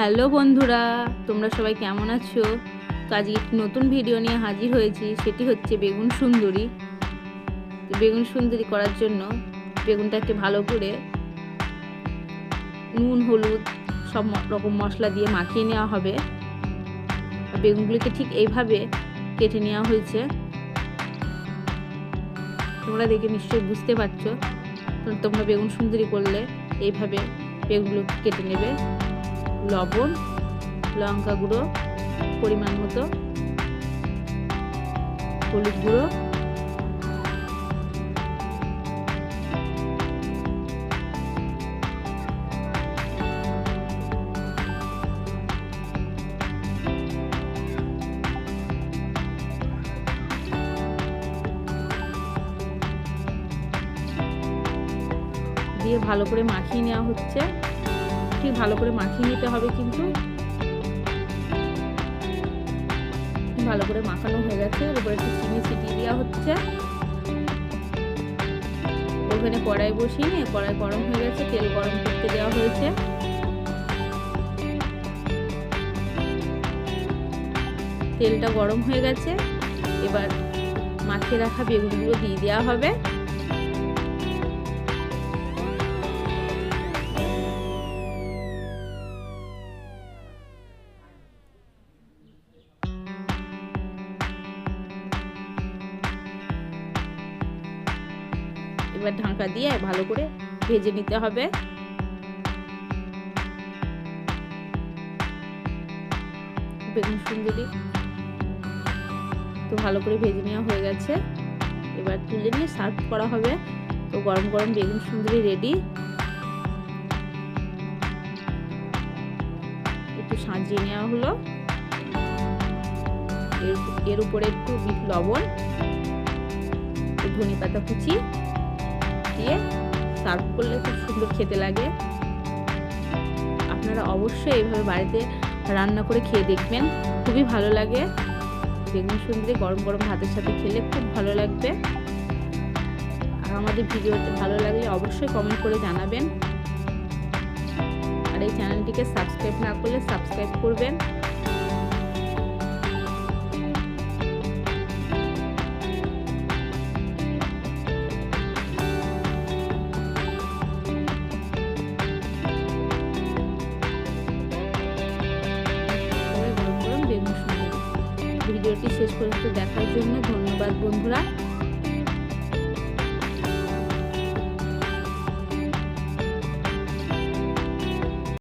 Hello বন্ধুরা, তোমরা সবাই কেমন আছো? তো আজকে একটি নতুন ভিডিও নিয়ে হাজির হয়েছি, সেটি হচ্ছে বেগুন সুন্দরী। বেগুন সুন্দরী করার জন্য বেগুনটাকে ভালো করে নুন হলুদ সব রকম মশলা দিয়ে মাখিয়ে নেওয়া হবে। বেগুনগুলিকে ঠিক এইভাবে কেটে নেওয়া হয়েছে, তোমরা দেখে নিশ্চয়ই বুঝতে পারছো। তোমরা বেগুন সুন্দরী করলে এইভাবে বেগুনগুলো কেটে নেবে। লবণ, লঙ্কা গুঁড়ো পরিমাণ মতো, হলুদ গুঁড়ো, দিয়ে ভালো করে মাখিয়ে নেওয়া হচ্ছে। ঠিক ভালো করে মাখিয়ে নিতে হবে, কিন্তু ভালো করে মাখানো হয়ে গেছে। এর উপরে একটু চিনি ছিটিয়ে দেওয়া হচ্ছে। ওখানে কড়াই বসিয়ে নিয়ে কড়াই গরম হয়ে গেছে, তেল গরম করতে দেওয়া হয়েছে। তেলটা গরম হয়ে গেছে, এবার মাখিয়ে রাখা বেগুনগুলো দিয়ে দেওয়া হবে। এবার ঢাকা দিয়ে ভালো করে ভেজে নিতে হবে। বেগুন সুন্দরী তো ভালো করে ভেজে নেওয়া হয়ে গেছে, এবার তুলে নিয়ে সার্ভ করা হবে। তো গরম গরম বেগুন সুন্দরী রেডি। একটু সাজিয়ে নেওয়া হলো, এর উপরে একটু বিট লবণ, ধনে পাতা কুচি দিয়ে সার্ভ করলে খুব সুন্দর খেতে লাগে। আপনারা অবশ্যই এইভাবে বাড়িতে রান্না করে খেয়ে দেখবেন, খুবই ভালো লাগে। বেগুন সুন্দরী গরম গরম ভাতের সাথে খেলে খুব ভালো লাগবে। আর আমাদের ভিডিওটি ভালো লাগলে অবশ্যই কমেন্ট করে জানাবেন। আর এই চ্যানেলটিকে সাবস্ক্রাইব না করলে সাবস্ক্রাইব করবেন। ভিডিওটি শেষ পর্যন্ত দেখার জন্য ধন্যবাদ বন্ধুরা।